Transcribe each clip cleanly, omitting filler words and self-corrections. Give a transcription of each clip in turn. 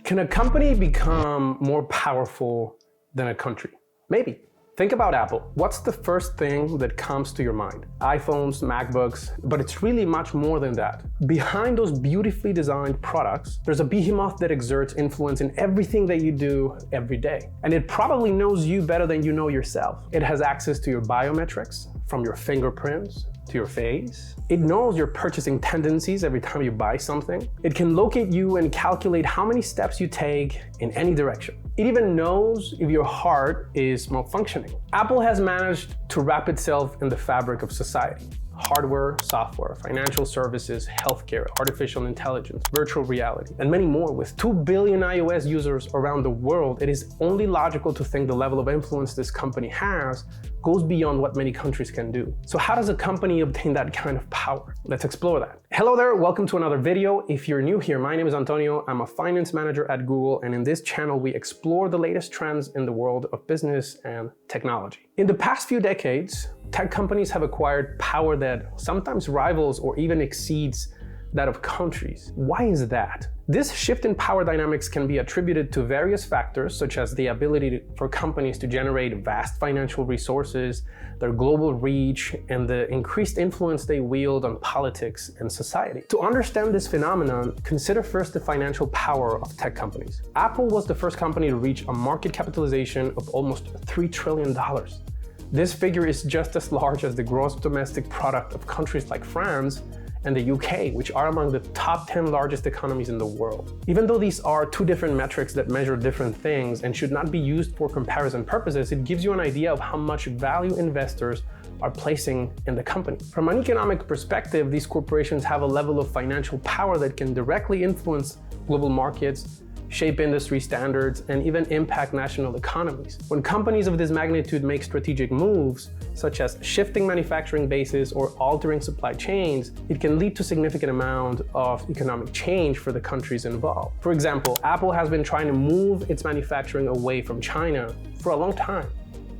Can a company become more powerful than a country? Maybe. Think about Apple. What's the first thing that comes to your mind? iPhones, MacBooks, but it's really much more than that. Behind those beautifully designed products, there's a behemoth that exerts influence in everything that you do every day. And it probably knows you better than you know yourself. It has access to your biometrics, from your fingerprints to your face. It knows your purchasing tendencies every time you buy something. It can locate you and calculate how many steps you take in any direction. It even knows if your heart is malfunctioning. Apple has managed to wrap itself in the fabric of society. Hardware, software, financial services, healthcare, artificial intelligence, virtual reality, and many more. With 2 billion iOS users around the world, it is only logical to think the level of influence this company has goes beyond what many countries can do. So how does a company obtain that kind of power? Let's explore that. Hello there, welcome to another video. If you're new here, my name is Antonio. I'm a finance manager at Google, and in this channel, we explore the latest trends in the world of business and technology. In the past few decades, tech companies have acquired power that sometimes rivals or even exceeds that of countries. Why is that? This shift in power dynamics can be attributed to various factors, such as the ability for companies to generate vast financial resources, their global reach, and the increased influence they wield on politics and society. To understand this phenomenon, consider first the financial power of tech companies. Apple was the first company to reach a market capitalization of almost $3 trillion. This figure is just as large as the gross domestic product of countries like France and the UK, which are among the top 10 largest economies in the world. Even though these are two different metrics that measure different things and should not be used for comparison purposes, it gives you an idea of how much value investors are placing in the company. From an economic perspective, these corporations have a level of financial power that can directly influence global markets, shape industry standards, and even impact national economies. When companies of this magnitude make strategic moves, such as shifting manufacturing bases or altering supply chains, it can lead to significant amount of economic change for the countries involved. For example, Apple has been trying to move its manufacturing away from China for a long time,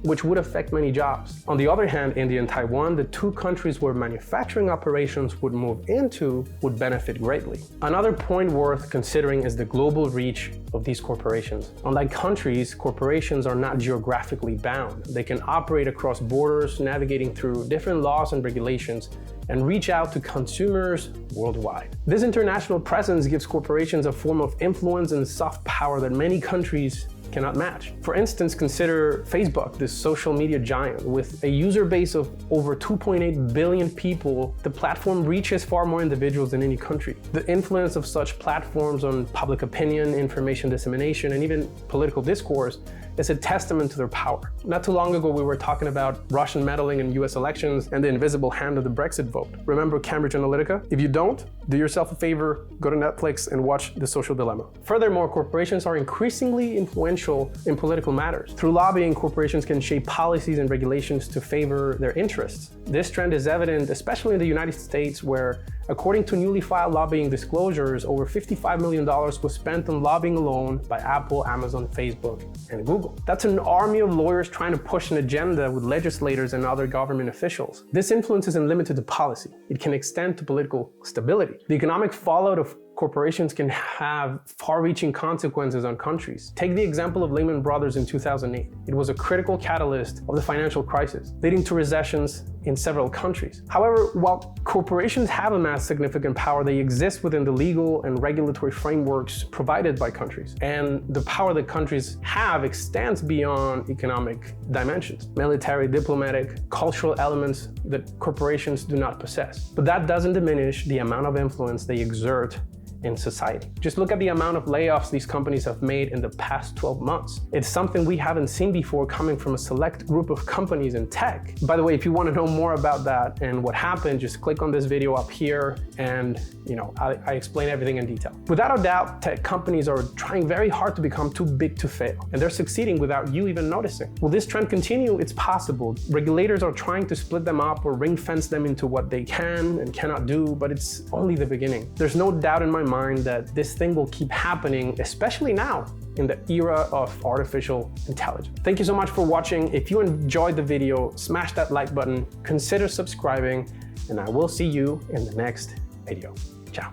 which would affect many jobs. On the other hand, India and Taiwan, the two countries where manufacturing operations would move into, would benefit greatly. Another point worth considering is the global reach of these corporations. Unlike countries, corporations are not geographically bound. They can operate across borders, navigating through different laws and regulations, and reach out to consumers worldwide. This international presence gives corporations a form of influence and soft power that many countries cannot match. For instance, consider Facebook, this social media giant. With a user base of over 2.8 billion people, the platform reaches far more individuals than any country. The influence of such platforms on public opinion, information dissemination, and even political discourse is a testament to their power. Not too long ago, we were talking about Russian meddling in US elections and the invisible hand of the Brexit vote. Remember Cambridge Analytica? If you don't, do yourself a favor, go to Netflix and watch The Social Dilemma. Furthermore, corporations are increasingly influential in political matters. Through lobbying, corporations can shape policies and regulations to favor their interests. This trend is evident especially in the United States, where, according to newly filed lobbying disclosures, over $55 million was spent on lobbying alone by Apple, Amazon, Facebook, and Google. That's an army of lawyers trying to push an agenda with legislators and other government officials. This influence isn't limited to policy. It can extend to political stability. The economic fallout of corporations can have far-reaching consequences on countries. Take the example of Lehman Brothers in 2008. It was a critical catalyst of the financial crisis, leading to recessions in several countries. However, while corporations have amassed significant power, they exist within the legal and regulatory frameworks provided by countries. And the power that countries have extends beyond economic dimensions, military, diplomatic, cultural elements that corporations do not possess. But that doesn't diminish the amount of influence they exert in society. Just look at the amount of layoffs these companies have made in the past 12 months. It's something we haven't seen before coming from a select group of companies in tech. By the way, if you want to know more about that and what happened, just click on this video up here and I explain everything in detail. Without a doubt, tech companies are trying very hard to become too big to fail, and they're succeeding without you even noticing. Will this trend continue? It's possible. Regulators are trying to split them up or ring-fence them into what they can and cannot do, but it's only the beginning. There's no doubt in my mind that this thing will keep happening, especially now in the era of artificial intelligence. Thank you so much for watching. If you enjoyed the video, smash that like button, consider subscribing, and I will see you in the next video. Ciao.